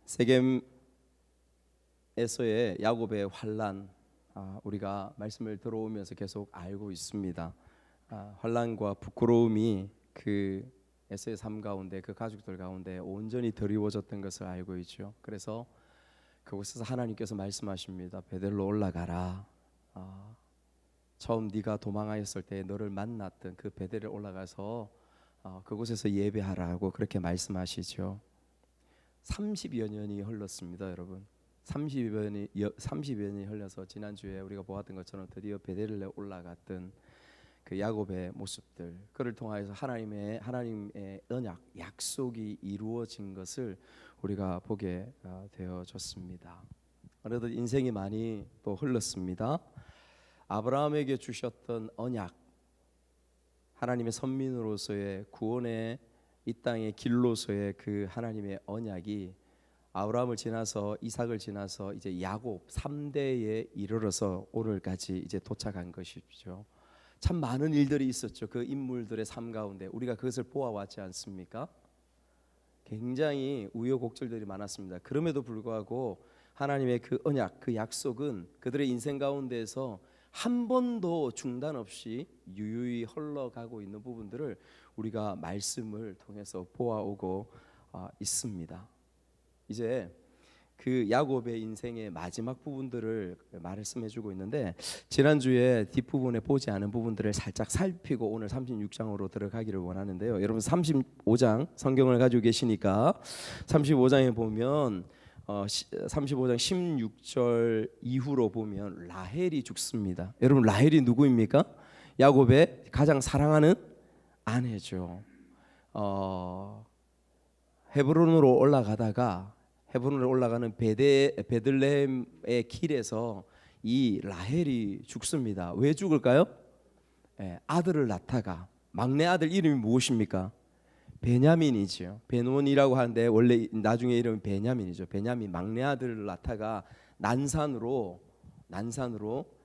세겜에서의 야곱의 환난, 우리가 말씀을 들어오면서 계속 알고 있습니다. 환난과 부끄러움이 그 에서의 삶 가운데, 그 가족들 가운데 온전히 드리워졌던 것을 알고 있죠. 그래서 그곳에서 하나님께서 말씀하십니다. 베델로 올라가라. 처음 네가 도망하였을 때 너를 만났던 그 베델에 올라가서 그곳에서 예배하라고 그렇게 말씀하시죠. 30여 년이 흘렀습니다, 여러분. 30여 년이 흘러서 지난주에 우리가 보았던 것처럼 드디어 베델에 올라갔던 그 야곱의 모습들, 그를 통하여서 하나님의 언약, 약속이 이루어진 것을 우리가 보게 되어졌습니다. 어느덧 인생이 많이 또 흘렀습니다. 아브라함에게 주셨던 언약, 하나님의 선민으로서의 구원의 이 땅의 길로서의 그 하나님의 언약이 아브라함을 지나서 이삭을 지나서 이제 야곱 3대에 이르러서 오늘까지 이제 도착한 것이죠. 참 많은 일들이 있었죠. 그 인물들의 삶 가운데 우리가 그것을 보아왔지 않습니까? 굉장히 우여곡절들이 많았습니다. 그럼에도 불구하고 하나님의 그 언약, 그 약속은 그들의 인생 가운데에서 한 번도 중단 없이 유유히 흘러가고 있는 부분들을 우리가 말씀을 통해서 보아오고 있습니다. 이제 그 야곱의 인생의 마지막 부분들을 말씀해주고 있는데, 지난주에 뒷부분에 보지 않은 부분들을 살짝 살피고 오늘 36장으로 들어가기를 원하는데요. 여러분 35장 성경을 가지고 계시니까 35장에 보면 35장 16절 이후로 보면 라헬이 죽습니다. 여러분 라헬이 누구입니까? 야곱의 가장 사랑하는 아내죠. 헤브론으로 올라가는 베들레헴의 길에서 이 라헬이 죽습니다. 왜 죽을까요? 아들을 낳다가, 막내 아들 이름이 무엇입니까? 베냐민이죠. 베논이라고 하는데 원래 나중에 이름은 베냐민이죠. 베냐민, 막내 아들을 낳다가 난산으로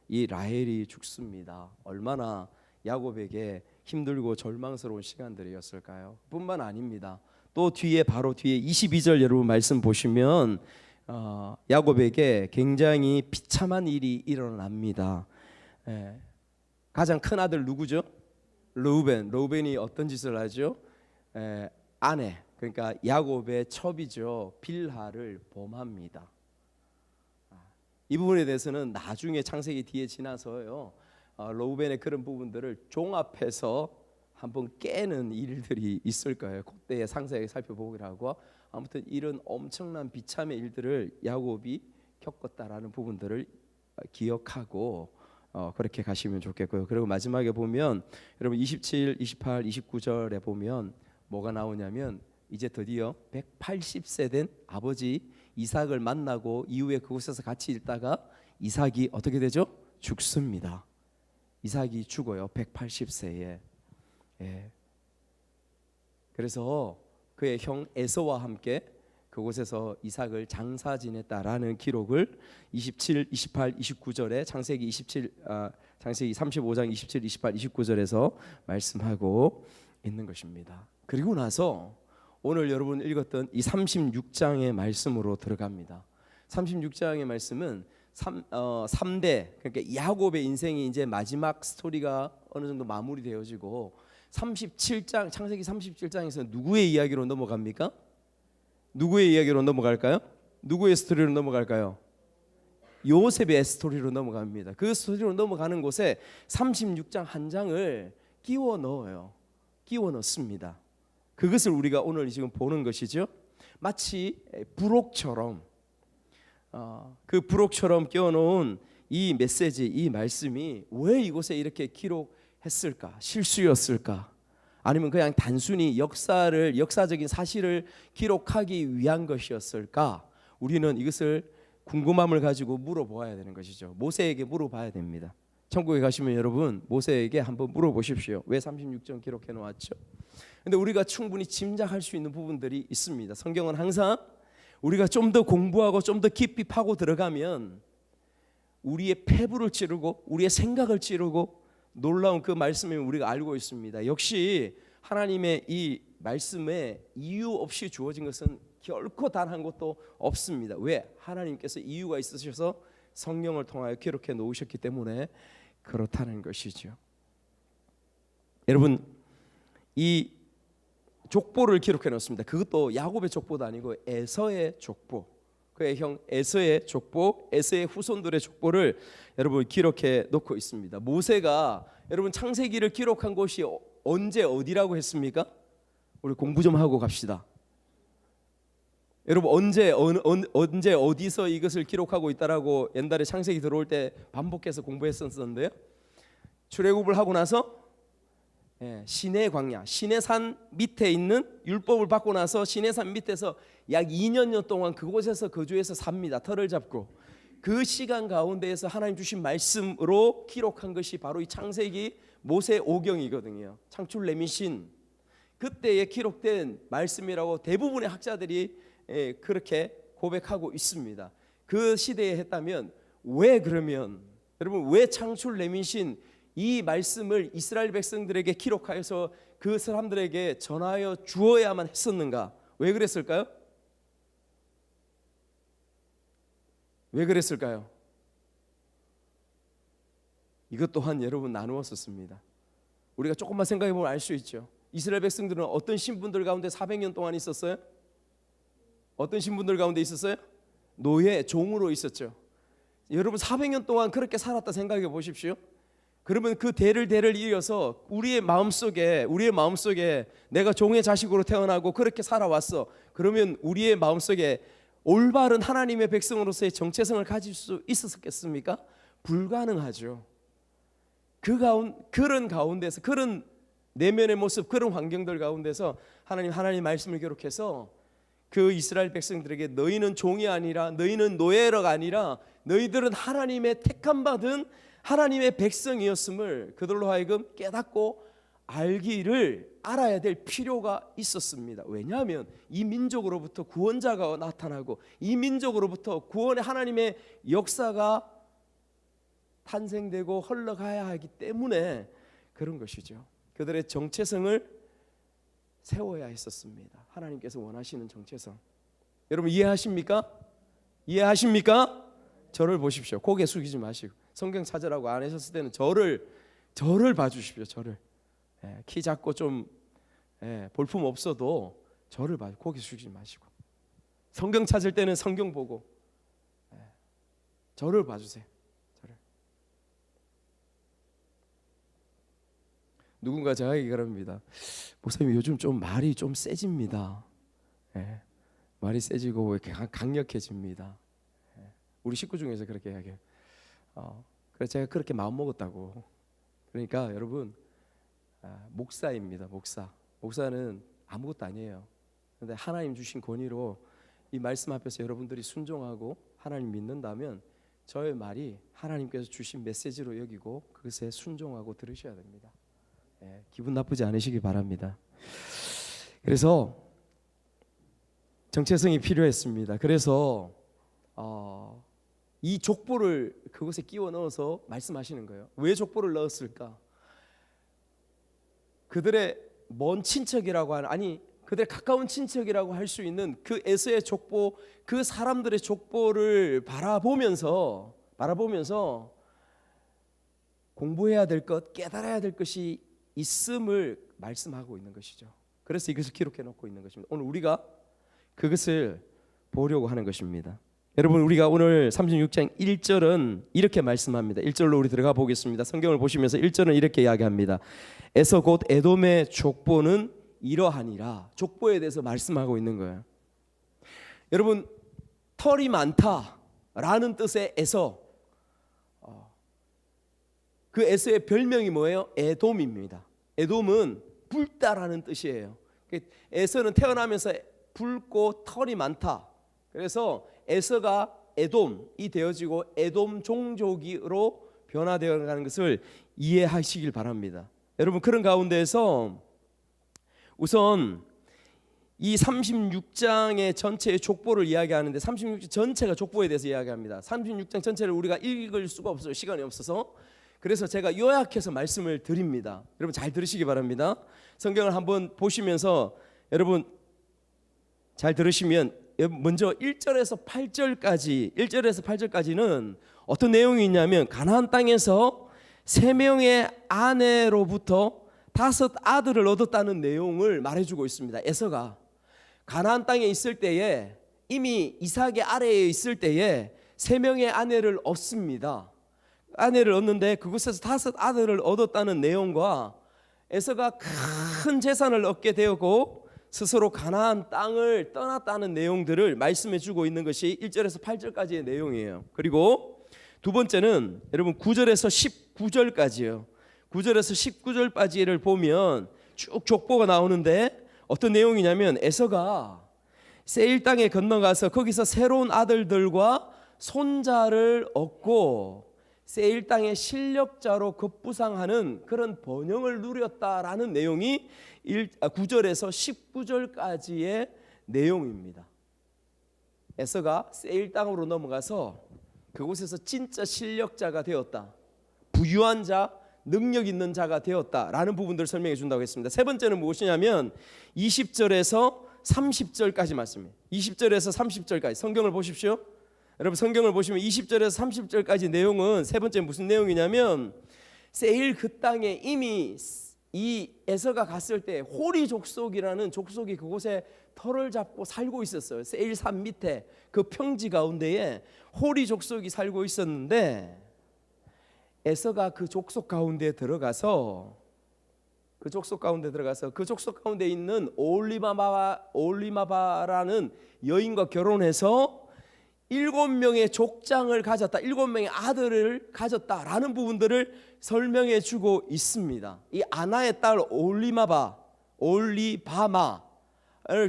이 라헬이 죽습니다. 얼마나 야곱에게 힘들고 절망스러운 시간들이었을까요? 뿐만 아닙니다. 또 바로 뒤에 22절 여러분 말씀 보시면 야곱에게 굉장히 비참한 일이 일어납니다. 가장 큰 아들 누구죠? 르우벤이 어떤 짓을 하죠? 아내, 그러니까 야곱의 첩이죠, 빌하를 범합니다. 이 부분에 대해서는 나중에 창세기 뒤에 지나서요, 르우벤의 그런 부분들을 종합해서 한번 깨는 일들이 있을 거예요. 그때의 상세하게 살펴보기로 하고, 아무튼 이런 엄청난 비참의 일들을 야곱이 겪었다라는 부분들을 기억하고 그렇게 가시면 좋겠고요. 그리고 마지막에 보면 여러분 27, 28, 29절에 보면 뭐가 나오냐면, 이제 드디어 180세 된 아버지 이삭을 만나고 이후에 그곳에서 같이 있다가 이삭이 어떻게 되죠? 죽습니다. 이삭이 죽어요. 180세에. 그래서 그의 형 에서와 함께 그곳에서 이삭을 장사 지냈다라는 기록을 27, 28, 29절에 창세기 35장 27, 28, 29절에서 말씀하고 있는 것입니다. 그리고 나서 오늘 여러분 읽었던 이 36장의 말씀으로 들어갑니다. 36장의 말씀은 3대, 그러니까 야곱의 인생이 이제 마지막 스토리가 어느 정도 마무리되어지고 37장, 창세기 37장에서 누구의 이야기로 넘어갑니까? 누구의 이야기로 넘어갈까요? 누구의 스토리로 넘어갈까요? 요셉의 스토리로 넘어갑니다. 그 스토리로 넘어가는 곳에 36장 한 장을 끼워 넣습니다. 그것을 우리가 오늘 지금 보는 것이죠. 마치 부록처럼, 그 부록처럼 끼워 넣은 이 메시지, 이 말씀이 왜 이곳에 이렇게 기록했을까? 실수였을까? 아니면 그냥 단순히 역사적인 사실을 기록하기 위한 것이었을까? 우리는 이것을 궁금함을 가지고 물어보아야 되는 것이죠. 모세에게 물어봐야 됩니다. 천국에 가시면 여러분 모세에게 한번 물어보십시오. 왜 36장 기록해 놓았죠? 근데 우리가 충분히 짐작할 수 있는 부분들이 있습니다. 성경은 항상 우리가 좀 더 공부하고 좀 더 깊이 파고 들어가면 우리의 폐부를 찌르고 우리의 생각을 찌르고 놀라운 그 말씀을 우리가 알고 있습니다. 역시 하나님의 이 말씀에 이유 없이 주어진 것은 결코 단 한 곳도 없습니다. 왜? 하나님께서 이유가 있으셔서 성경을 통하여 기록해 놓으셨기 때문에 그렇다는 것이죠. 여러분, 이 족보를 기록해 놓습니다. 그것도 야곱의 족보도 아니고 에서의 족보, 그의 형 에서의 족보, 에서의 후손들의 족보를 여러분 기록해 놓고 있습니다. 모세가 여러분 창세기를 기록한 곳이 언제 어디라고 했습니까? 우리 공부 좀 하고 갑시다. 여러분 언제 어디서 이것을 기록하고 있다라고 옛날에 창세기 들어올 때 반복해서 공부했었는데요. 출애굽을 하고 나서 시내 광야, 시내산 밑에 있는 율법을 받고 나서 시내산 밑에서 약 2년여 동안 그곳에서 거주해서 삽니다. 터를 잡고 그 시간 가운데에서 하나님 주신 말씀으로 기록한 것이 바로 이 창세기 모세오경이거든요. 창출 레미신 그때에 기록된 말씀이라고 대부분의 학자들이 그렇게 고백하고 있습니다. 그 시대에 했다면 왜 그러면 여러분 왜 창출 레미신 이 말씀을 이스라엘 백성들에게 기록하여서 그 사람들에게 전하여 주어야만 했었는가? 왜 그랬을까요? 왜 그랬을까요? 이것 또한 여러분 나누었었습니다. 우리가 조금만 생각해 보면 알 수 있죠. 이스라엘 백성들은 어떤 신분들 가운데 400년 동안 있었어요? 어떤 신분들 가운데 있었어요? 노예, 종으로 있었죠. 여러분 400년 동안 그렇게 살았다 생각해 보십시오. 그러면 그 대를 이어서 우리의 마음속에 내가 종의 자식으로 태어나고 그렇게 살아왔어. 그러면 우리의 마음속에 올바른 하나님의 백성으로서의 정체성을 가질 수 있었겠습니까? 불가능하죠. 그런 가운데서 그런 내면의 모습 그런 환경들 가운데서 하나님 말씀을 기록해서 그 이스라엘 백성들에게 너희는 종이 아니라 너희는 노예가 아니라 너희들은 하나님의 택함 받은 하나님의 백성이었음을 그들로 하여금 깨닫고 알아야 될 필요가 있었습니다. 왜냐하면 이 민족으로부터 구원자가 나타나고 이 민족으로부터 구원의 하나님의 역사가 탄생되고 흘러가야 하기 때문에 그런 것이죠. 그들의 정체성을 세워야 했었습니다. 하나님께서 원하시는 정체성. 여러분 이해하십니까? 이해하십니까? 저를 보십시오. 고개 숙이지 마시고 성경 찾으라고 안 하셨을 때는 저를 봐주십시오. 저를 키 작고 좀 볼품 없어도 저를 봐. 고개 숙이지 마시고 성경 찾을 때는 성경 보고 저를 봐주세요. 저를. 누군가 저에게 그럽니다. 목사님 요즘 좀 말이 좀 세집니다. 말이 세지고 이렇게 강력해집니다. 우리 식구 중에서 그렇게 이야기해요. 그래서 제가 그렇게 마음 먹었다고. 그러니까 여러분 목사입니다. 목사는 아무것도 아니에요. 그런데 하나님 주신 권위로 이 말씀 앞에서 여러분들이 순종하고 하나님 믿는다면 저의 말이 하나님께서 주신 메시지로 여기고 그것에 순종하고 들으셔야 됩니다. 기분 나쁘지 않으시기 바랍니다. 그래서 정체성이 필요했습니다. 그래서 이 족보를 그곳에 끼워 넣어서 말씀하시는 거예요. 왜 족보를 넣었을까? 그들의 먼 친척이라고 하는 그들의 가까운 친척이라고 할 수 있는 그 에서의 족보, 그 사람들의 족보를 바라보면서 공부해야 될 것, 깨달아야 될 것이 있음을 말씀하고 있는 것이죠. 그래서 이것을 기록해 놓고 있는 것입니다. 오늘 우리가 그것을 보려고 하는 것입니다. 여러분 우리가 오늘 36장 1절은 이렇게 말씀합니다. 1절로 우리 들어가 보겠습니다. 성경을 보시면서 1절은 이렇게 이야기합니다. 에서 곧 에돔의 족보는 이러하니라. 족보에 대해서 말씀하고 있는 거예요. 여러분 털이 많다라는 뜻의 에서, 그 에서의 별명이 뭐예요? 에돔입니다. 에돔은 붉다라는 뜻이에요. 에서는 태어나면서 붉고 털이 많다. 그래서 에서가 에돔이 되어지고 에돔 종족으로 변화되어 가는 것을 이해하시길 바랍니다. 여러분 그런 가운데에서 우선 이 36장의 전체의 족보를 이야기하는데 36장 전체가 족보에 대해서 이야기합니다. 36장 전체를 우리가 읽을 수가 없어요. 시간이 없어서. 그래서 제가 요약해서 말씀을 드립니다. 여러분 잘 들으시기 바랍니다. 성경을 한번 보시면서 여러분 잘 들으시면 먼저 1절에서 8절까지는 어떤 내용이 있냐면 가나안 땅에서 3명의 아내로부터 5 아들을 얻었다는 내용을 말해주고 있습니다. 에서가 가나안 땅에 있을 때에 이미 이삭의 아래에 있을 때에 3명의 아내를 얻습니다. 아내를 얻는데 그곳에서 5 아들을 얻었다는 내용과 에서가 큰 재산을 얻게 되었고 스스로 가나안 땅을 떠났다는 내용들을 말씀해 주고 있는 것이 1절에서 8절까지의 내용이에요. 그리고 두 번째는 여러분 9절에서 19절까지요. 9절에서 19절까지를 보면 쭉 족보가 나오는데 어떤 내용이냐면 에서가 세일 땅에 건너가서 거기서 새로운 아들들과 손자를 얻고 세일 땅의 실력자로 급부상하는 그런 번영을 누렸다라는 내용이 9절에서 19절까지의 내용입니다. 에서가 세일 땅으로 넘어가서 그곳에서 진짜 실력자가 되었다, 부유한 자, 능력 있는 자가 되었다라는 부분들을 설명해 준다고 했습니다. 세 번째는 무엇이냐면 20절에서 30절까지 말씀이에요. 20절에서 30절까지 성경을 보십시오. 여러분 성경을 보시면 20절에서 30절까지 내용은 세 번째 무슨 내용이냐면 세일 그 땅에 이미 이 에서가 갔을 때 호리 족속이라는 족속이 그곳에 터를 잡고 살고 있었어요. 세일 산 밑에 그 평지 가운데에 호리 족속이 살고 있었는데 에서가 그 족속 가운데 들어가서 그 족속 가운데 있는 오홀리바마라는 여인과 결혼해서 7명의 족장을 가졌다, 7명의 아들을 가졌다라는 부분들을 설명해 주고 있습니다. 이 아나의 딸 오홀리바마를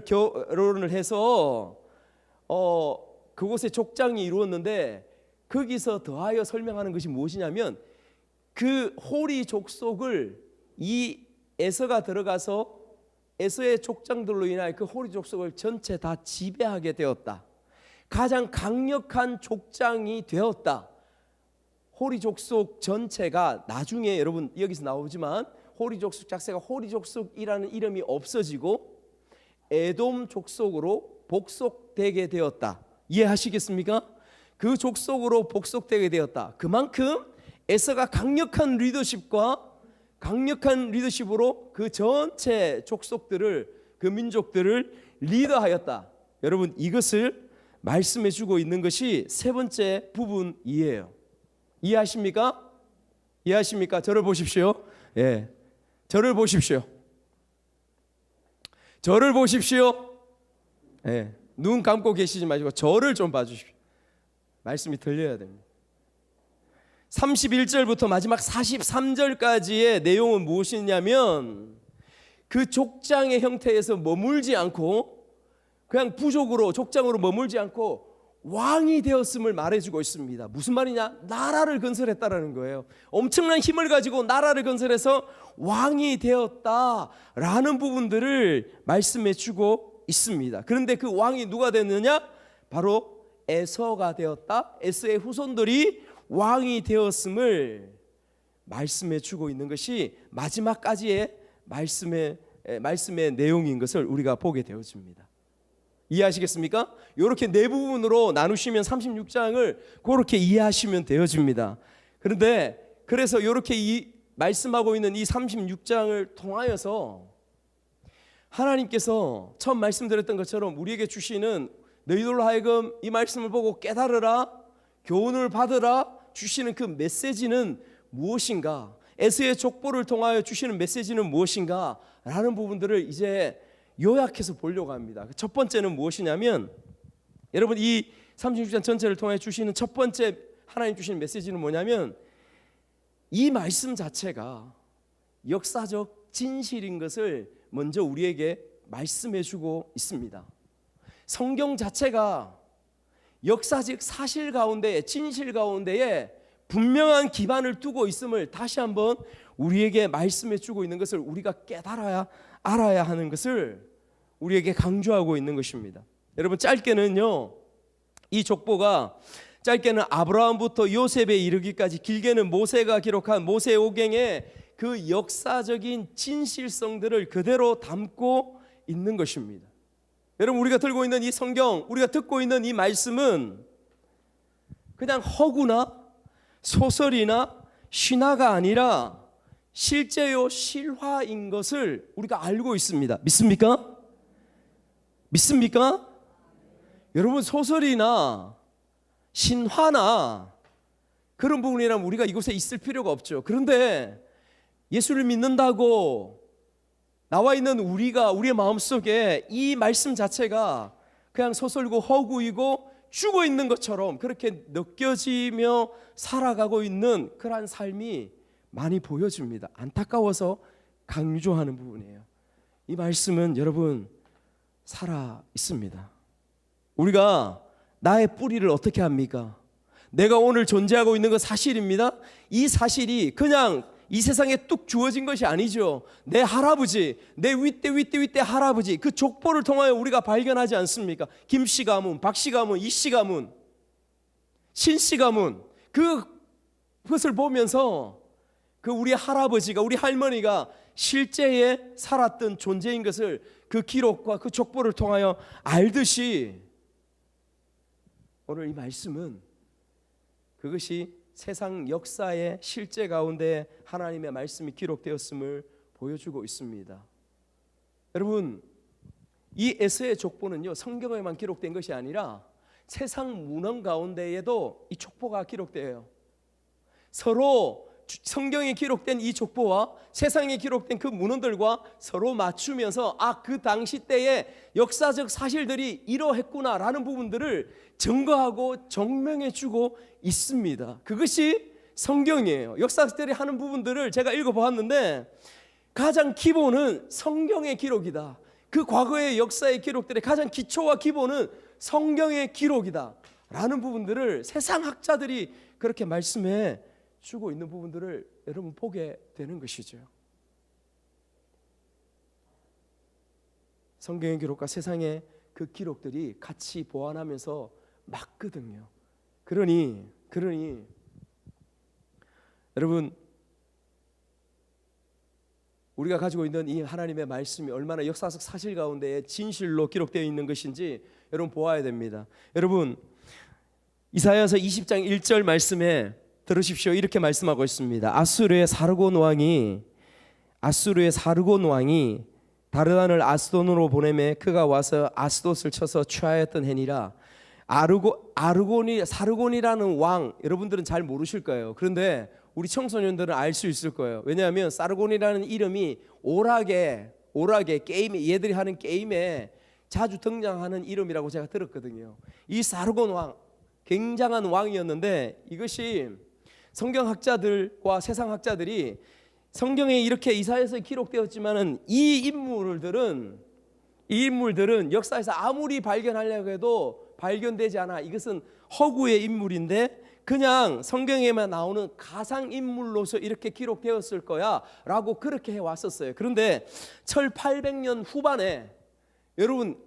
결혼을 해서 그곳에 족장이 이루었는데 거기서 더하여 설명하는 것이 무엇이냐면 그 호리 족속을 이 에서가 들어가서 에서의 족장들로 인하여 그 호리 족속을 전체 다 지배하게 되었다. 가장 강력한 족장이 되었다. 호리 족속 전체가 나중에 여러분 여기서 나오지만 호리 족속 자체가 호리 족속이라는 이름이 없어지고 에돔 족속으로 복속되게 되었다. 이해하시겠습니까? 그 족속으로 복속되게 되었다. 그만큼 에서가 강력한 리더십으로 그 전체 족속들을, 그 민족들을 리더하였다. 여러분 이것을 말씀해 주고 있는 것이 세 번째 부분이에요. 이해하십니까? 저를 보십시오. 예, 저를 보십시오. 예, 눈 감고 계시지 마시고 저를 좀 봐주십시오. 말씀이 들려야 됩니다. 31절부터 마지막 43절까지의 내용은 무엇이냐면 그 족장의 형태에서 머물지 않고 그냥 부족으로 족장으로 머물지 않고 왕이 되었음을 말해주고 있습니다. 무슨 말이냐? 나라를 건설했다라는 거예요. 엄청난 힘을 가지고 나라를 건설해서 왕이 되었다라는 부분들을 말씀해주고 있습니다. 그런데 그 왕이 누가 됐느냐? 바로 에서가 되었다. 에서의 후손들이 왕이 되었음을 말씀해주고 있는 것이 마지막까지의 말씀의 내용인 것을 우리가 보게 되어집니다. 이해하시겠습니까? 이렇게 네 부분으로 나누시면 36장을 그렇게 이해하시면 되어집니다. 그래서 이렇게 말씀하고 있는 이 36장을 통하여서 하나님께서 처음 말씀드렸던 것처럼 우리에게 주시는 너희들로 하여금 이 말씀을 보고 깨달으라, 교훈을 받으라 주시는 그 메시지는 무엇인가? 에서의 족보를 통하여 주시는 메시지는 무엇인가? 라는 부분들을 이제 요약해서 보려고 합니다. 첫 번째는 무엇이냐면 여러분 이 36장 전체를 통해 주시는 첫 번째 하나님 주시는 메시지는 뭐냐면 이 말씀 자체가 역사적 진실인 것을 먼저 우리에게 말씀해 주고 있습니다. 성경 자체가 역사적 사실 가운데 진실 가운데에 분명한 기반을 두고 있음을 다시 한번 우리에게 말씀해 주고 있는 것을 우리가 깨달아야 알아야 하는 것을 우리에게 강조하고 있는 것입니다. 여러분 짧게는요, 이 족보가 짧게는 아브라함부터 요셉에 이르기까지, 길게는 모세가 기록한 모세오경의 그 역사적인 진실성들을 그대로 담고 있는 것입니다. 여러분, 우리가 들고 있는 이 성경, 우리가 듣고 있는 이 말씀은 그냥 허구나 소설이나 신화가 아니라 실제요 실화인 것을 우리가 알고 있습니다. 믿습니까? 믿습니까? 여러분, 소설이나 신화나 그런 부분이라면 우리가 이곳에 있을 필요가 없죠. 그런데 예수를 믿는다고 나와 있는 우리가, 우리의 마음속에 이 말씀 자체가 그냥 소설고 허구이고 죽어 있는 것처럼 그렇게 느껴지며 살아가고 있는 그러한 삶이 많이 보여집니다. 안타까워서 강조하는 부분이에요. 이 말씀은 여러분 살아 있습니다. 우리가 나의 뿌리를 어떻게 합니까? 내가 오늘 존재하고 있는 건 사실입니다. 이 사실이 그냥 이 세상에 뚝 주어진 것이 아니죠. 내 할아버지, 내 윗대 할아버지, 그 족보를 통하여 우리가 발견하지 않습니까? 김씨 가문, 박씨 가문, 이씨 가문, 신씨 가문, 그것을 보면서 그 우리 할아버지가, 우리 할머니가 실제에 살았던 존재인 것을 그 기록과 그 족보를 통하여 알듯이 오늘 이 말씀은 그것이 세상 역사의 실제 가운데 하나님의 말씀이 기록되었음을 보여주고 있습니다. 여러분, 이 에스의 족보는요, 성경에만 기록된 것이 아니라 세상 문헌 가운데에도 이 족보가 기록되어요. 서로 성경에 기록된 이 족보와 세상에 기록된 그 문헌들과 서로 맞추면서 그 당시 때의 역사적 사실들이 이러했구나라는 부분들을 증거하고 증명해 주고 있습니다. 그것이 성경이에요. 역사학자들이 하는 부분들을 제가 읽어보았는데 가장 기본은 성경의 기록이다. 그 과거의 역사의 기록들의 가장 기초와 기본은 성경의 기록이다 라는 부분들을 세상 학자들이 그렇게 말씀해 주고 있는 부분들을 여러분 보게 되는 것이죠. 성경의 기록과 세상의 그 기록들이 같이 보완하면서 맞거든요. 그러니 여러분, 우리가 가지고 있는 이 하나님의 말씀이 얼마나 역사적 사실 가운데 진실로 기록되어 있는 것인지 여러분 보아야 됩니다. 여러분, 이사야서 20장 1절 말씀에 들으십시오. 이렇게 말씀하고 있습니다. 아수르의 사르곤 왕이 다르단을 아스돈으로 보내매 그가 와서 아스돗을 쳐서 취하였던 해니라. 사르곤이라는 왕, 여러분들은 잘 모르실 거예요. 그런데 우리 청소년들은 알 수 있을 거예요. 왜냐하면 사르곤이라는 이름이 오락의 게임에, 얘들이 하는 게임에 자주 등장하는 이름이라고 제가 들었거든요. 이 사르곤 왕, 굉장한 왕이었는데 이것이 성경학자들과 세상학자들이 성경에 이렇게 이사야서에 기록되었지만은 이 인물들은 역사에서 아무리 발견하려고 해도 발견되지 않아. 이것은 허구의 인물인데 그냥 성경에만 나오는 가상 인물로서 이렇게 기록되었을 거야 라고 그렇게 해왔었어요. 그런데 1800년 후반에 여러분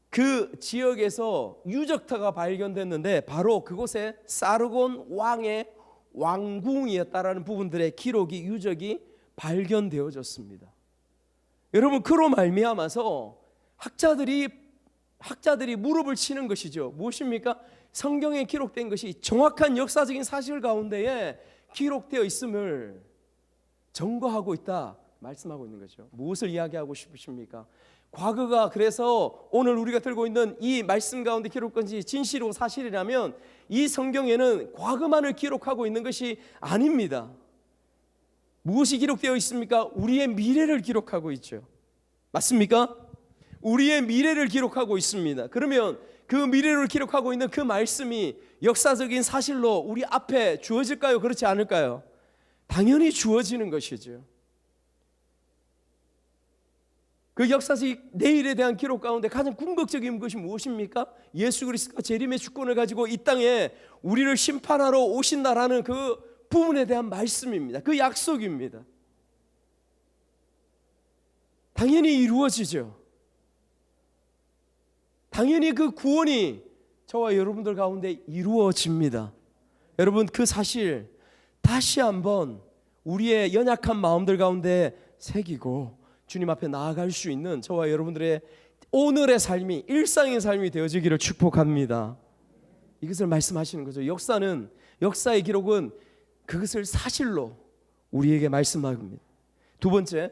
그 지역에서 유적터가 발견됐는데 바로 그곳에 사르곤 왕의 왕궁이었다라는 부분들의 기록이, 유적이 발견되어졌습니다. 여러분, 그로 말미암아서 학자들이 무릎을 치는 것이죠. 무엇입니까? 성경에 기록된 것이 정확한 역사적인 사실 가운데에 기록되어 있음을 증거하고 있다 말씀하고 있는 거죠. 무엇을 이야기하고 싶으십니까? 과거가, 그래서 오늘 우리가 들고 있는 이 말씀 가운데 기록된 것이 진실이고 사실이라면 이 성경에는 과거만을 기록하고 있는 것이 아닙니다. 무엇이 기록되어 있습니까? 우리의 미래를 기록하고 있죠. 맞습니까? 우리의 미래를 기록하고 있습니다. 그러면 그 미래를 기록하고 있는 그 말씀이 역사적인 사실로 우리 앞에 주어질까요? 그렇지 않을까요? 당연히 주어지는 것이죠. 그 역사적 내일에 대한 기록 가운데 가장 궁극적인 것이 무엇입니까? 예수 그리스도가 재림의 주권을 가지고 이 땅에 우리를 심판하러 오신다라는 그 부분에 대한 말씀입니다. 그 약속입니다. 당연히 이루어지죠. 당연히 그 구원이 저와 여러분들 가운데 이루어집니다. 여러분, 그 사실 다시 한번 우리의 연약한 마음들 가운데 새기고 주님 앞에 나아갈 수 있는 저와 여러분들의 오늘의 삶이 일상의 삶이 되어지기를 축복합니다. 이것을 말씀하시는 거죠. 역사의 기록은 그것을 사실로 우리에게 말씀합니다. 두 번째,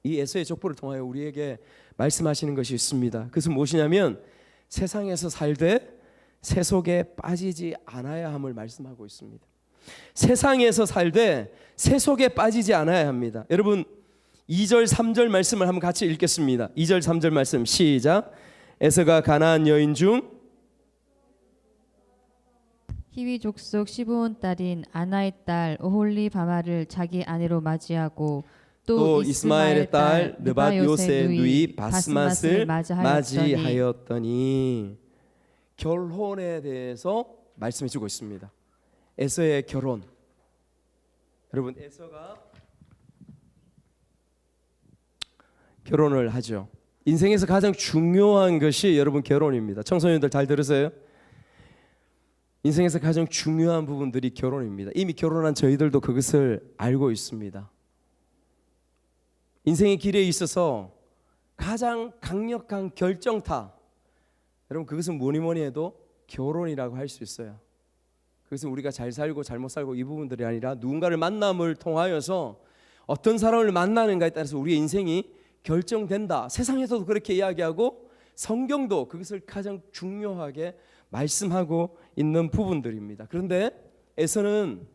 이 에서의 족보를 통하여 우리에게 말씀하시는 것이 있습니다. 그것은 무엇이냐면 세상에서 살되 세속에 빠지지 않아야 함을 말씀하고 있습니다. 세상에서 살되 세속에 빠지지 않아야 합니다. 여러분 2절 3절 말씀을 한번 같이 읽겠습니다. 2절 3절 말씀 시작. 에서가 가나안 여인 중 히위 족속 시브온 딸인 아나의 딸 오홀리바마를 자기 아내로 맞이하고 또 이스마엘의 딸 느밧요새 누이 바스맛을 맞이하였더니 결혼에 대해서 말씀해 주고 있습니다. 에서의 결혼. 여러분 에서가 결혼을 하죠. 인생에서 가장 중요한 것이 여러분 결혼입니다. 청소년들 잘 들으세요. 인생에서 가장 중요한 부분들이 결혼입니다. 이미 결혼한 저희들도 그것을 알고 있습니다. 인생의 길에 있어서 가장 강력한 결정타, 여러분 그것은 뭐니 해도 결혼이라고 할 수 있어요. 그것은 우리가 잘 살고 잘못 살고 이 부분들이 아니라 누군가를 만남을 통하여서 어떤 사람을 만나는가에 따라서 우리의 인생이 결정된다. 세상에서도 그렇게 이야기하고 성경도 그것을 가장 중요하게 말씀하고 있는 부분들입니다. 그런데 에서는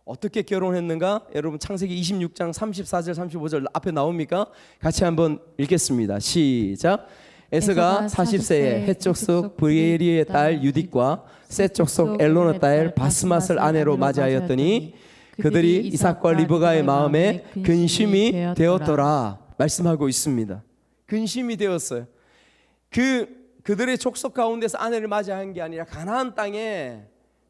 어떻게 결혼했는가? 여러분 창세기 26장 34절 35절 앞에 나옵니까? 같이 한번 읽겠습니다. 시작. 에서가 40세에 헷족속 브리엘리의 딸 유딧과 셋족속 엘론의 딸 바스맛을 아내로 맞이하였더니 그들이 이삭과 리브가의 마음에 근심이 되었더라 말씀하고 있습니다. 근심이 되었어요. 그들의 족속 가운데서 아내를 맞이한 게 아니라 가나안 땅에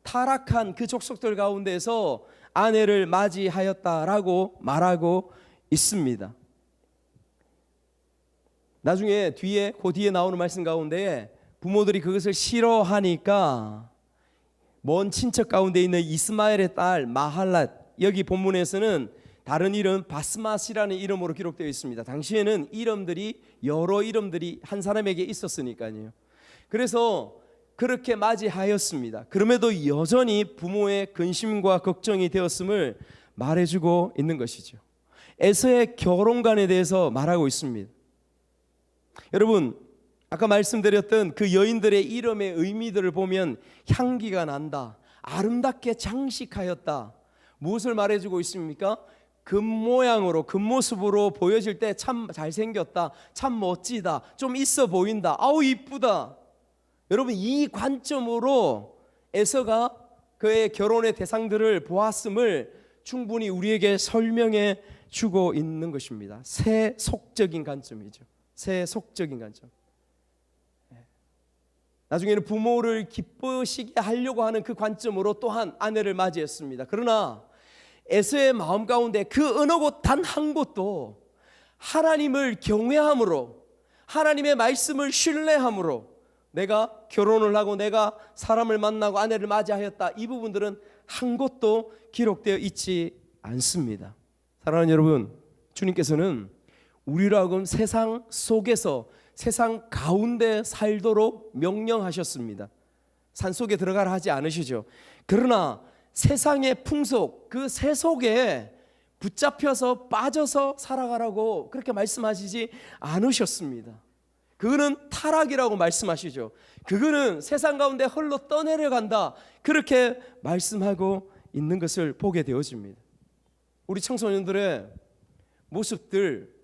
타락한 그 족속들 가운데서 아내를 맞이하였다라고 말하고 있습니다. 나중에 그 뒤에 나오는 말씀 가운데 부모들이 그것을 싫어하니까 먼 친척 가운데 있는 이스마엘의 딸 마할랏, 여기 본문에서는 다른 이름 바스맛이라는 이름으로 기록되어 있습니다. 당시에는 여러 이름들이 한 사람에게 있었으니까요. 그래서 그렇게 맞이하였습니다. 그럼에도 여전히 부모의 근심과 걱정이 되었음을 말해주고 있는 것이죠. 에서의 결혼관에 대해서 말하고 있습니다. 여러분 아까 말씀드렸던 그 여인들의 이름의 의미들을 보면 향기가 난다, 아름답게 장식하였다, 무엇을 말해주고 있습니까? 겉모양으로 겉모습으로 보여질 때 참 잘생겼다, 참 멋지다, 좀 있어 보인다, 아우 이쁘다. 여러분 이 관점으로 에서가 그의 결혼의 대상들을 보았음을 충분히 우리에게 설명해 주고 있는 것입니다. 세속적인 관점이죠. 세속적인 관점. 나중에는 부모를 기쁘시게 하려고 하는 그 관점으로 또한 아내를 맞이했습니다. 그러나 에서의 마음 가운데 그 어느 곳 단 한 곳도 하나님을 경외함으로, 하나님의 말씀을 신뢰함으로 내가 결혼을 하고 내가 사람을 만나고 아내를 맞이하였다, 이 부분들은 한 곳도 기록되어 있지 않습니다. 사랑하는 여러분, 주님께서는 우리로 하여금 세상 속에서 세상 가운데 살도록 명령하셨습니다. 산속에 들어가라 하지 않으시죠. 그러나 세상의 풍속, 그 세속에 붙잡혀서 빠져서 살아가라고 그렇게 말씀하시지 않으셨습니다. 그거는 타락이라고 말씀하시죠. 그거는 세상 가운데 홀로 떠내려간다, 그렇게 말씀하고 있는 것을 보게 되어집니다. 우리 청소년들의 모습들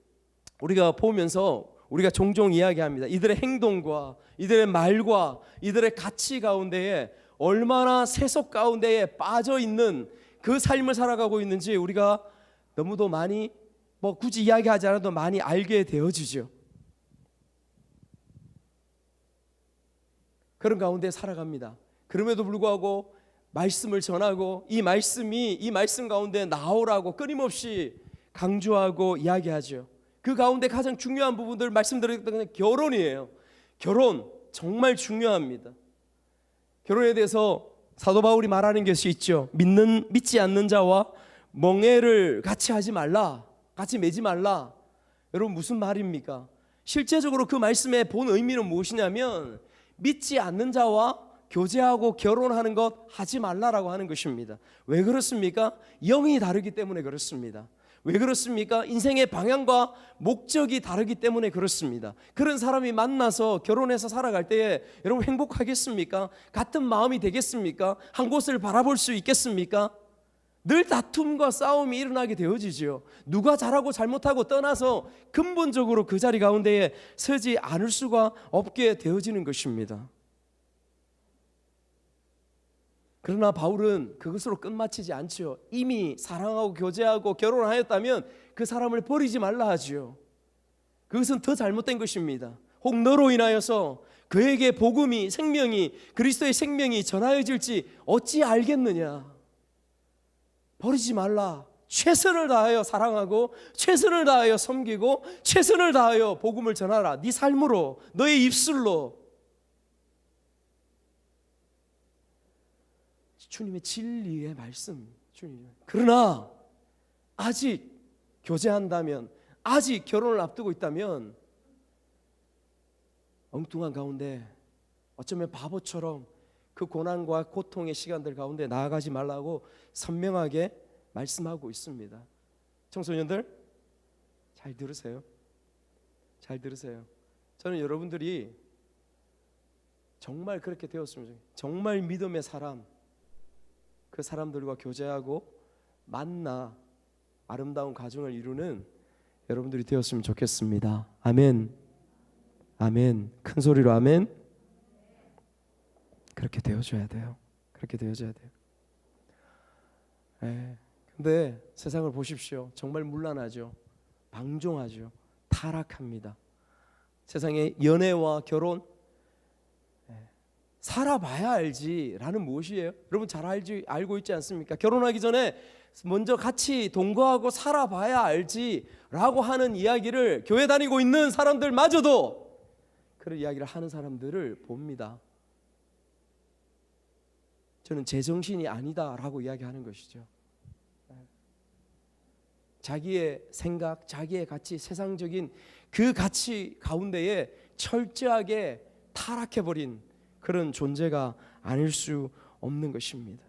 우리가 보면서 우리가 종종 이야기합니다. 이들의 행동과 이들의 말과 이들의 가치 가운데에 얼마나 세속 가운데에 빠져 있는 그 삶을 살아가고 있는지 우리가 너무도 많이 굳이 이야기하지 않아도 많이 알게 되어지죠. 그런 가운데 살아갑니다. 그럼에도 불구하고 말씀을 전하고 이 말씀 가운데 나오라고 끊임없이 강조하고 이야기하죠. 그 가운데 가장 중요한 부분들 말씀드렸던 건 결혼이에요. 결혼 정말 중요합니다. 결혼에 대해서 사도 바울이 말하는 것이 있죠. 믿지 않는 자와 멍에를 같이 하지 말라, 같이 매지 말라. 여러분 무슨 말입니까? 실제적으로 그 말씀의 본 의미는 무엇이냐면 믿지 않는 자와 교제하고 결혼하는 것 하지 말라라고 하는 것입니다. 왜 그렇습니까? 영이 다르기 때문에 그렇습니다. 왜 그렇습니까? 인생의 방향과 목적이 다르기 때문에 그렇습니다. 그런 사람이 만나서 결혼해서 살아갈 때에 여러분 행복하겠습니까? 같은 마음이 되겠습니까? 한 곳을 바라볼 수 있겠습니까? 늘 다툼과 싸움이 일어나게 되어지죠. 누가 잘하고 잘못하고 떠나서 근본적으로 그 자리 가운데에 서지 않을 수가 없게 되어지는 것입니다. 그러나 바울은 그것으로 끝마치지 않죠. 이미 사랑하고 교제하고 결혼하였다면 그 사람을 버리지 말라 하지요. 그것은 더 잘못된 것입니다. 혹 너로 인하여서 그에게 복음이, 생명이, 그리스도의 생명이 전하여질지 어찌 알겠느냐. 버리지 말라. 최선을 다하여 사랑하고 최선을 다하여 섬기고 최선을 다하여 복음을 전하라. 네 삶으로, 너의 입술로. 주님의 진리의 말씀, 주님. 그러나 아직 교제한다면, 아직 결혼을 앞두고 있다면 엉뚱한 가운데 어쩌면 바보처럼 그 고난과 고통의 시간들 가운데 나아가지 말라고 선명하게 말씀하고 있습니다. 청소년들 잘 들으세요. 잘 들으세요. 저는 여러분들이 정말 그렇게 되었으면 좋겠어요. 정말 믿음의 사람, 그 사람들과 교제하고 만나 아름다운 가정을 이루는 여러분들이 되었으면 좋겠습니다. 아멘. 아멘. 큰 소리로 아멘. 그렇게 되어줘야 돼요. 그렇게 되어줘야 돼요. 근데 세상을 보십시오. 정말 문란하죠. 방종하죠. 타락합니다. 세상의 연애와 결혼, 살아봐야 알지라는 무엇이에요? 여러분 잘 알고 있지 않습니까? 결혼하기 전에 먼저 같이 동거하고 살아봐야 알지라고 하는 이야기를 교회 다니고 있는 사람들마저도 그런 이야기를 하는 사람들을 봅니다. 저는 제정신이 아니다라고 이야기하는 것이죠. 자기의 생각, 자기의 가치, 세상적인 그 가치 가운데에 철저하게 타락해버린 그런 존재가 아닐 수 없는 것입니다.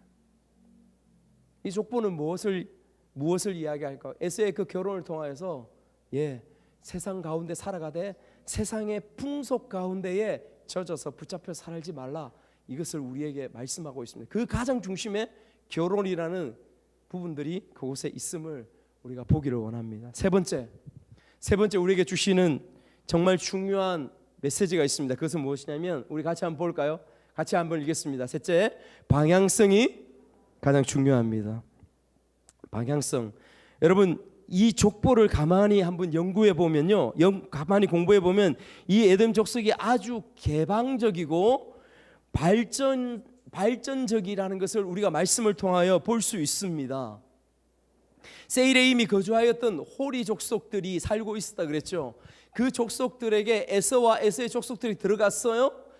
이 족보는 무엇을 이야기할까? 에서의 그 결혼을 통하여서 세상 가운데 살아가되 세상의 풍속 가운데에 젖어서 붙잡혀 살지 말라, 이것을 우리에게 말씀하고 있습니다. 그 가장 중심에 결혼이라는 부분들이 그곳에 있음을 우리가 보기를 원합니다. 세 번째 우리에게 주시는 정말 중요한 메시지가 있습니다. 그것은 무엇이냐면 우리 같이 한번 볼까요? 같이 한번 읽겠습니다. 셋째, 방향성이 가장 중요합니다. 방향성. 여러분 이 족보를 가만히 한번 연구해 보면요, 가만히 공부해 보면 이 에돔 족속이 아주 개방적이고 발전적이라는 것을 우리가 말씀을 통하여 볼 수 있습니다. 세일에 이미 거주하였던 호리 족속들이 살고 있었다 그랬죠. 그 족속들에게 에서와 에서의 족속들이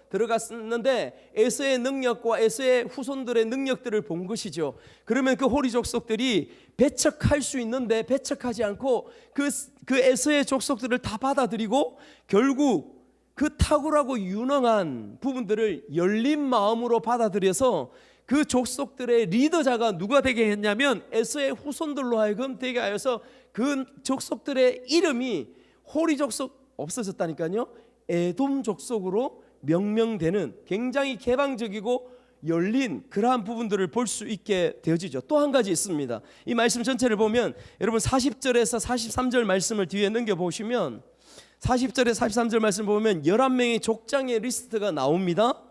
들어갔는데 에서의 능력과 에서의 후손들의 능력들을 본 것이죠. 그러면 그 호리 족속들이 배척할 수 있는데 배척하지 않고 그 에서의 족속들을 다 받아들이고 결국 그 탁월하고 유능한 부분들을 열린 마음으로 받아들여서 그 족속들의 리더자가 누가 되게 했냐면 에서의 후손들로 하여금 되게 하여서 그 족속들의 이름이 호리 족속 없어졌다니까요. 에돔 족속으로 명명되는 굉장히 개방적이고 열린 그러한 부분들을 볼 수 있게 되어지죠. 또 한 가지 있습니다. 이 말씀 전체를 보면 여러분 40절에서 43절 말씀을 뒤에 넘겨보시면 40절에 43절 말씀 보면 11명의 족장의 리스트가 나옵니다.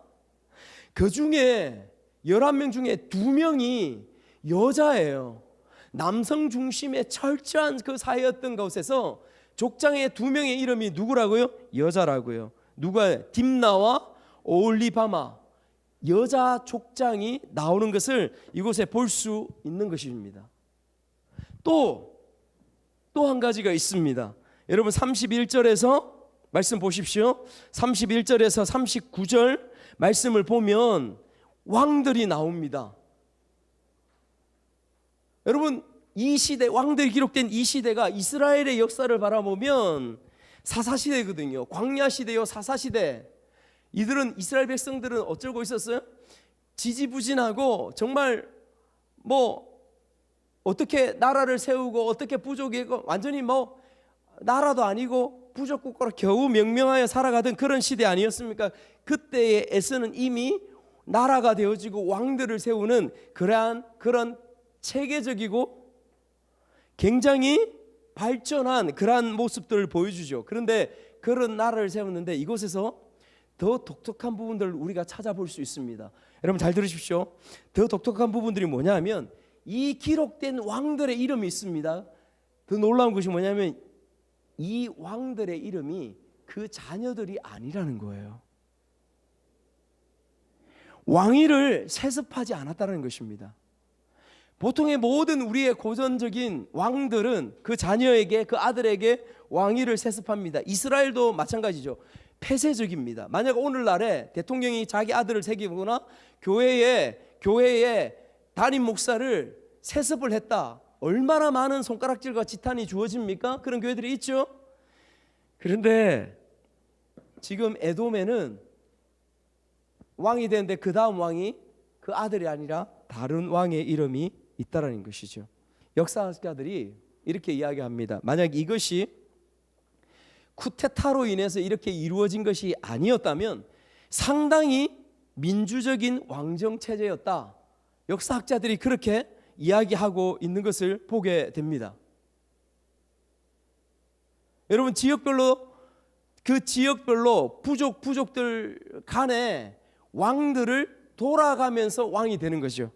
그 중에 11명 중에 2명이 여자예요. 남성 중심의 철저한 그 사회였던 곳에서 족장의 2명의 이름이 누구라고요? 여자라고요. 누가? 딥나와 오홀리바마, 여자 족장이 나오는 것을 이곳에 볼 수 있는 것입니다. 또 한 가지가 있습니다. 여러분 31절에서 말씀 보십시오. 31절에서 39절 말씀을 보면 왕들이 나옵니다. 여러분 이 시대, 왕들이 기록된 이 시대가 이스라엘의 역사를 바라보면 사사시대거든요. 광야시대요, 사사시대. 이들은, 이스라엘 백성들은 어쩌고 있었어요? 지지부진하고 정말 어떻게 나라를 세우고 어떻게 부족이고 완전히 나라도 아니고 부족국가로 겨우 명명하여 살아가던 그런 시대 아니었습니까? 그때의 에서는 이미 나라가 되어지고 왕들을 세우는 그런 체계적이고 굉장히 발전한 그러한 모습들을 보여주죠. 그런데 그런 나라를 세웠는데 이곳에서 더 독특한 부분들을 우리가 찾아볼 수 있습니다. 여러분 잘 들으십시오. 더 독특한 부분들이 뭐냐 하면 이 기록된 왕들의 이름이 있습니다. 더 놀라운 것이 뭐냐면 이 왕들의 이름이 그 자녀들이 아니라는 거예요. 왕위를 세습하지 않았다는 것입니다. 보통의 모든 우리의 고전적인 왕들은 그 자녀에게, 그 아들에게 왕위를 세습합니다. 이스라엘도 마찬가지죠. 폐쇄적입니다. 만약 오늘날에 대통령이 자기 아들을 새기거나 교회에 담임 목사를 세습을 했다, 얼마나 많은 손가락질과 지탄이 주어집니까? 그런 교회들이 있죠. 그런데 지금 에돔에는 왕이 되는데 그 다음 왕이 그 아들이 아니라 다른 왕의 이름이 있다라는 것이죠. 역사학자들이 이렇게 이야기합니다. 만약 이것이 쿠데타로 인해서 이렇게 이루어진 것이 아니었다면 상당히 민주적인 왕정 체제였다. 역사학자들이 그렇게 이야기하고 있는 것을 보게 됩니다. 여러분 그 지역별로 부족들 간에 왕들을 돌아가면서 왕이 되는 거죠.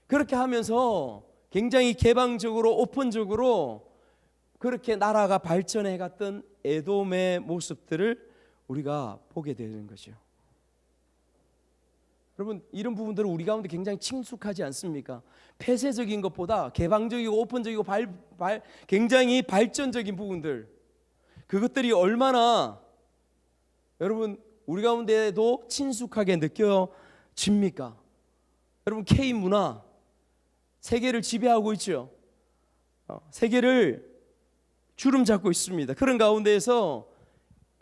그렇게 하면서 굉장히 개방적으로 오픈적으로 그렇게 나라가 발전해 갔던 에돔의 모습들을 우리가 보게 되는 거죠. 여러분 이런 부분들은 우리 가운데 굉장히 친숙하지 않습니까? 폐쇄적인 것보다 개방적이고 오픈적이고 굉장히 발전적인 부분들, 그것들이 얼마나 여러분 우리 가운데도 친숙하게 느껴집니까? 여러분 K문화 세계를 지배하고 있죠. 세계를 주름 잡고 있습니다. 그런 가운데에서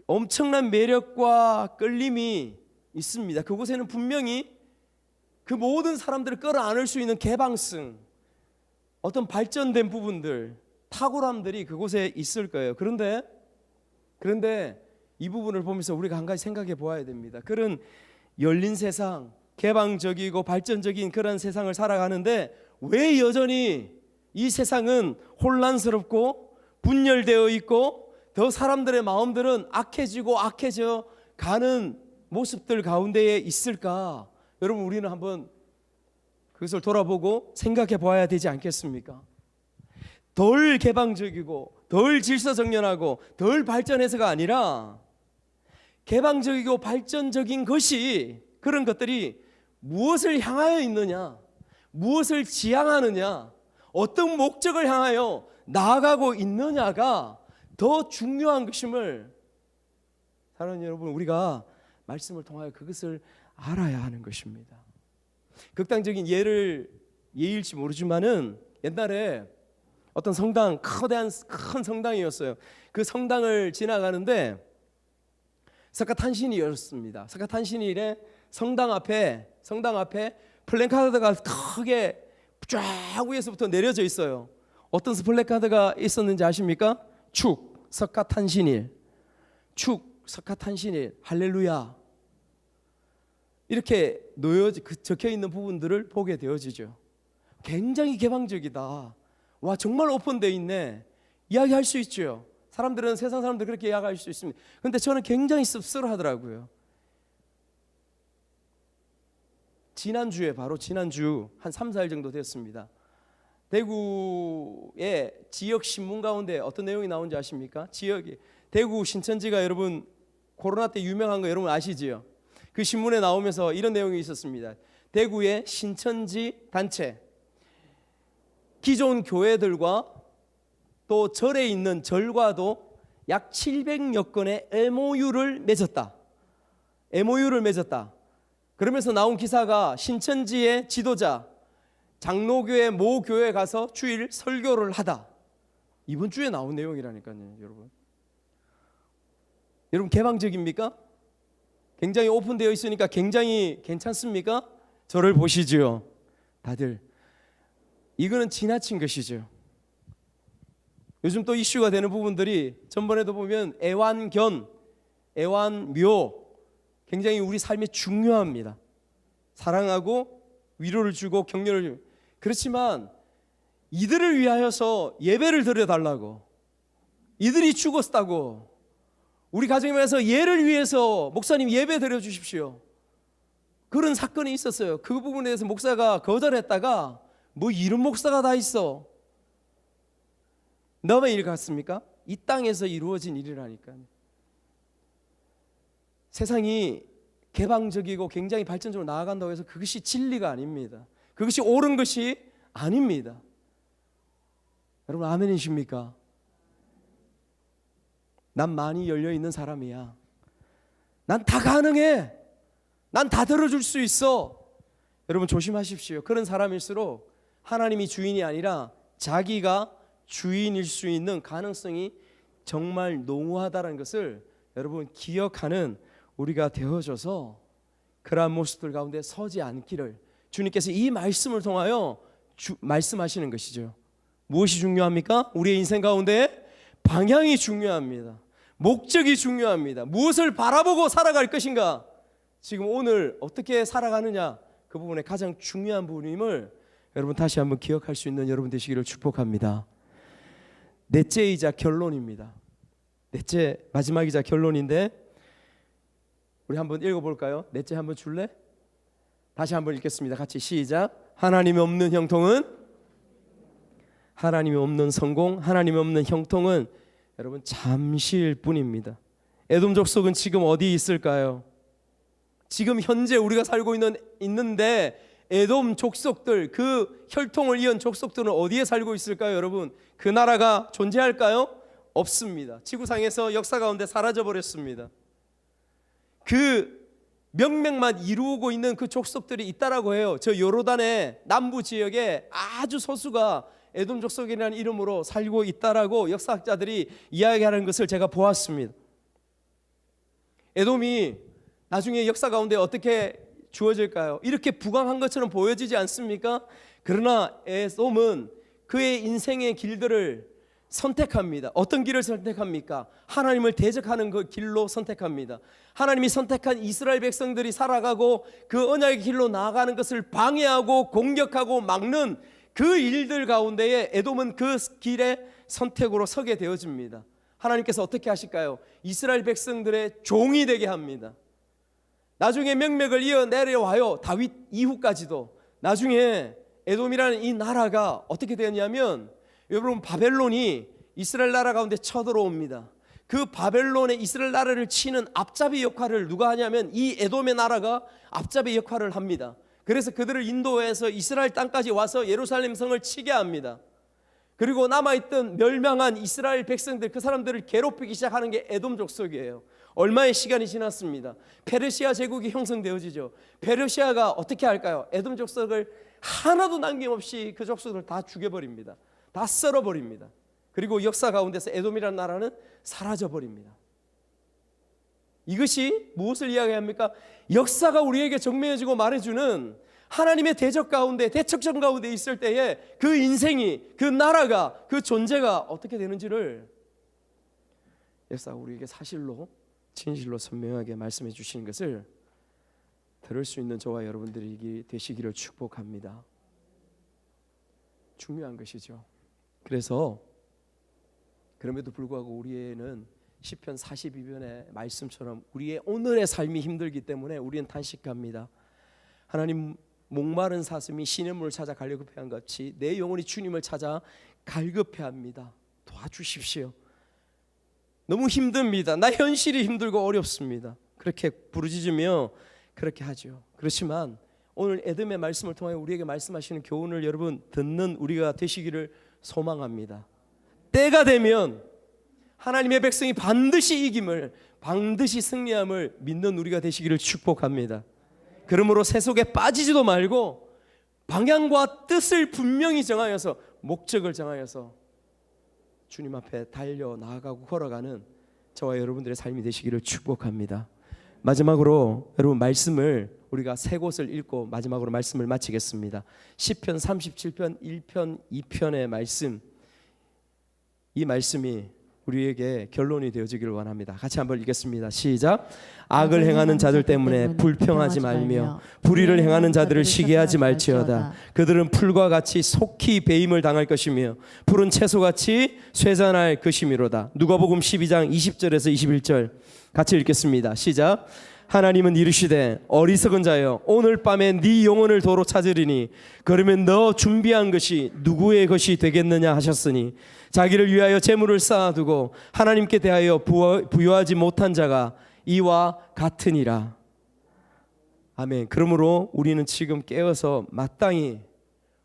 엄청난 매력과 끌림이 있습니다. 그곳에는 분명히 그 모든 사람들을 끌어안을 수 있는 개방성, 어떤 발전된 부분들, 탁월함들이 그곳에 있을 거예요. 그런데 이 부분을 보면서 우리가 한 가지 생각해 보아야 됩니다. 그런 열린 세상, 개방적이고 발전적인 그런 세상을 살아가는데 왜 여전히 이 세상은 혼란스럽고 분열되어 있고 더 사람들의 마음들은 악해져 가는 모습들 가운데에 있을까? 여러분 우리는 한번 그것을 돌아보고 생각해 보아야 되지 않겠습니까? 덜 개방적이고 덜 질서정연하고 덜 발전해서가 아니라 개방적이고 발전적인 것이, 그런 것들이 무엇을 향하여 있느냐, 무엇을 지향하느냐, 어떤 목적을 향하여 나아가고 있느냐가 더 중요한 것임을 사랑하는 여러분, 우리가 말씀을 통하여 그것을 알아야 하는 것입니다. 극단적인 예일지 모르지만은 옛날에 어떤 성당, 거대한 큰 성당이었어요. 그 성당을 지나가는데 석가탄신이 열었습니다. 석가탄신일에 성당 앞에 플래카드가 크게 쫙 위에서부터 내려져 있어요. 어떤 플래카드가 있었는지 아십니까? 석가탄신일, 석가탄신일, 할렐루야, 이렇게 적혀 있는 부분들을 보게 되어지죠. 굉장히 개방적이다. 와, 정말 오픈되어 있네. 이야기할 수 있죠. 세상 사람들 그렇게 이야기할 수 있습니다. 그런데 저는 굉장히 씁쓸하더라고요. 바로 지난주 한 3, 4일 정도 됐습니다. 대구의 지역 신문 가운데 어떤 내용이 나온지 아십니까? 대구 신천지가 여러분 코로나 때 유명한 거 여러분 아시지요? 그 신문에 나오면서 이런 내용이 있었습니다. 대구의 신천지 단체, 기존 교회들과 또 절에 있는 절과도 약 700여 건의 MOU를 맺었다. 그러면서 나온 기사가 신천지의 지도자, 장로교회 모 교회에 가서 주일 설교를 하다. 이번 주에 나온 내용이라니까요, 여러분. 여러분 개방적입니까? 굉장히 오픈되어 있으니까 굉장히 괜찮습니까? 저를 보시죠. 다들 이거는 지나친 것이죠. 요즘 또 이슈가 되는 부분들이 전번에도 보면 애완견, 애완묘 굉장히 우리 삶에 중요합니다. 사랑하고 위로를 주고 격려를 주고. 그렇지만 이들을 위하여서 예배를 드려달라고, 이들이 죽었다고 우리 가정에서 얘를 위해서 목사님 예배 드려주십시오, 그런 사건이 있었어요. 그 부분에 대해서 목사가 거절했다가 뭐 이런 목사가 다 있어. 너무 일 같습니까? 이 땅에서 이루어진 일이라니까요. 세상이 개방적이고 굉장히 발전적으로 나아간다고 해서 그것이 진리가 아닙니다. 그것이 옳은 것이 아닙니다. 여러분 아멘이십니까? 난 많이 열려있는 사람이야. 난 다 가능해. 난 다 들어줄 수 있어. 여러분 조심하십시오. 그런 사람일수록 하나님이 주인이 아니라 자기가 주인일 수 있는 가능성이 정말 농후하다는 것을 여러분 기억하는 우리가 되어져서 그러한 모습들 가운데 서지 않기를 주님께서 이 말씀을 통하여 말씀하시는 것이죠. 무엇이 중요합니까? 우리의 인생 가운데 방향이 중요합니다. 목적이 중요합니다. 무엇을 바라보고 살아갈 것인가? 지금 오늘 어떻게 살아가느냐, 그 부분에 가장 중요한 부분임을 여러분 다시 한번 기억할 수 있는 여러분 되시기를 축복합니다. 넷째이자 결론입니다. 넷째, 마지막이자 결론인데 우리 한번 읽어볼까요? 넷째 한번 줄래? 다시 한번 읽겠습니다. 같이 시작. 하나님이 없는 형통은, 하나님이 없는 성공, 하나님이 없는 형통은 여러분 잠시일 뿐입니다. 에돔 족속은 지금 어디 있을까요? 지금 현재 우리가 살고 있는데 에돔 족속들, 그 혈통을 이은 족속들은 어디에 살고 있을까요? 여러분 그 나라가 존재할까요? 없습니다. 지구상에서 역사 가운데 사라져 버렸습니다. 그 명맥만 이루고 있는 그 족속들이 있다라고 해요. 저 요르단의 남부 지역에 아주 소수가 에돔 족속이라는 이름으로 살고 있다라고 역사학자들이 이야기하는 것을 제가 보았습니다. 에돔이 나중에 역사 가운데 어떻게 주어질까요? 이렇게 부강한 것처럼 보여지지 않습니까? 그러나 에돔은 그의 인생의 길들을 선택합니다. 어떤 길을 선택합니까? 하나님을 대적하는 그 길로 선택합니다. 하나님이 선택한 이스라엘 백성들이 살아가고 그 언약의 길로 나아가는 것을 방해하고 공격하고 막는 그 일들 가운데에 에돔은 그 길에 선택으로 서게 되어집니다. 하나님께서 어떻게 하실까요? 이스라엘 백성들의 종이 되게 합니다. 나중에 명맥을 이어 내려와요. 다윗 이후까지도. 나중에 에돔이라는 이 나라가 어떻게 되었냐면, 여러분 바벨론이 이스라엘 나라 가운데 쳐들어옵니다. 그 바벨론의 이스라엘 나라를 치는 앞잡이 역할을 누가 하냐면 이 에돔의 나라가 앞잡이 역할을 합니다. 그래서 그들을 인도해서 이스라엘 땅까지 와서 예루살렘 성을 치게 합니다. 그리고 남아있던 멸망한 이스라엘 백성들, 그 사람들을 괴롭히기 시작하는 게 에돔 족속이에요. 얼마의 시간이 지났습니다. 페르시아 제국이 형성되어지죠. 페르시아가 어떻게 할까요? 에돔 족속을 하나도 남김없이 그 족속을 다 죽여버립니다. 다 썰어버립니다. 그리고 역사 가운데서 에돔이라는 나라는 사라져버립니다. 이것이 무엇을 이야기합니까? 역사가 우리에게 증명해주고 말해주는 하나님의 대적 가운데, 대척전 가운데 있을 때에 그 인생이, 그 나라가, 그 존재가 어떻게 되는지를 역사가 우리에게 사실로, 진실로 선명하게 말씀해 주시는 것을 들을 수 있는 저와 여러분들이 되시기를 축복합니다. 중요한 것이죠. 그래서 그럼에도 불구하고 우리는 시편 42편의 말씀처럼 우리의 오늘의 삶이 힘들기 때문에 우리는 탄식합니다. 하나님, 목마른 사슴이 시냇물을 찾아 갈급해한 같이 내 영혼이 주님을 찾아 갈급해합니다. 도와주십시오. 너무 힘듭니다. 나 현실이 힘들고 어렵습니다. 그렇게 부르짖으며 그렇게 하죠. 그렇지만 오늘 에돔의 말씀을 통해 우리에게 말씀하시는 교훈을 여러분 듣는 우리가 되시기를 소망합니다. 때가 되면 하나님의 백성이 반드시 이김을, 반드시 승리함을 믿는 우리가 되시기를 축복합니다. 그러므로 세속에 빠지지도 말고 방향과 뜻을 분명히 정하여서, 목적을 정하여서 주님 앞에 달려 나아가고 걸어가는 저와 여러분들의 삶이 되시기를 축복합니다. 마지막으로 여러분 말씀을 우리가 세 곳을 읽고 마지막으로 말씀을 마치겠습니다. 시편 37편 1편 2편의 말씀, 이 말씀이 우리에게 결론이 되어지기를 원합니다. 같이 한번 읽겠습니다. 시작. 악을 행하는 자들 때문에 불평하지 말며 불의를 행하는 자들을 시기하지 말지어다. 그들은 풀과 같이 속히 배임을 당할 것이며 푸른 채소같이 쇠잔할 것이미로다. 누가복음 12장 20절에서 21절 같이 읽겠습니다. 시작. 하나님은 이르시되 어리석은 자여 오늘 밤에 네 영혼을 도로 찾으리니 그러면 너 준비한 것이 누구의 것이 되겠느냐 하셨으니 자기를 위하여 재물을 쌓아두고 하나님께 대하여 부여하지 못한 자가 이와 같으니라. 아멘. 그러므로 우리는 지금 깨어서 마땅히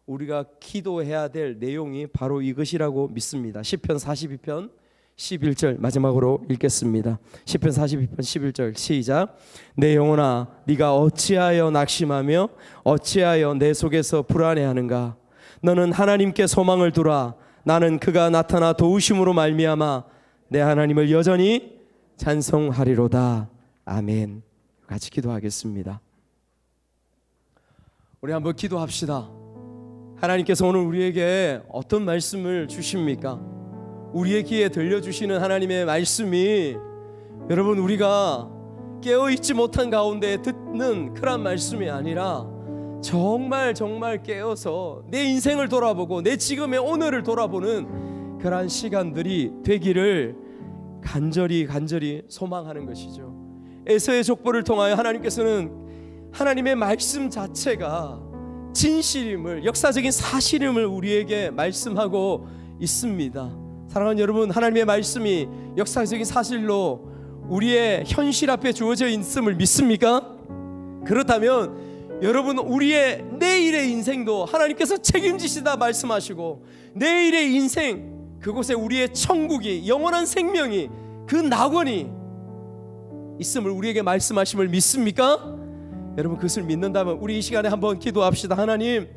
우리가 기도해야 될 내용이 바로 이것이라고 믿습니다. 시편 42편 11절 마지막으로 읽겠습니다. 시편 42편 11절 시작. 내 영혼아 네가 어찌하여 낙심하며 어찌하여 내 속에서 불안해하는가. 너는 하나님께 소망을 두라. 나는 그가 나타나 도우심으로 말미암아 내 하나님을 여전히 찬송하리로다. 아멘. 같이 기도하겠습니다. 우리 한번 기도합시다. 하나님께서 오늘 우리에게 어떤 말씀을 주십니까? 우리의 귀에 들려주시는 하나님의 말씀이 여러분 우리가 깨어있지 못한 가운데 듣는 그런 말씀이 아니라 정말 깨어서 내 인생을 돌아보고 내 지금의 오늘을 돌아보는 그러한 시간들이 되기를 간절히 소망하는 것이죠. 에서의 족보를 통하여 하나님께서는 하나님의 말씀 자체가 진실임을, 역사적인 사실임을 우리에게 말씀하고 있습니다. 사랑하는 여러분, 하나님의 말씀이 역사적인 사실로 우리의 현실 앞에 주어져 있음을 믿습니까? 그렇다면 여러분 우리의 내일의 인생도 하나님께서 책임지시다 말씀하시고 내일의 인생 그곳에 우리의 천국이, 영원한 생명이, 그 낙원이 있음을 우리에게 말씀하심을 믿습니까? 여러분 그것을 믿는다면 우리 이 시간에 한번 기도합시다. 하나님,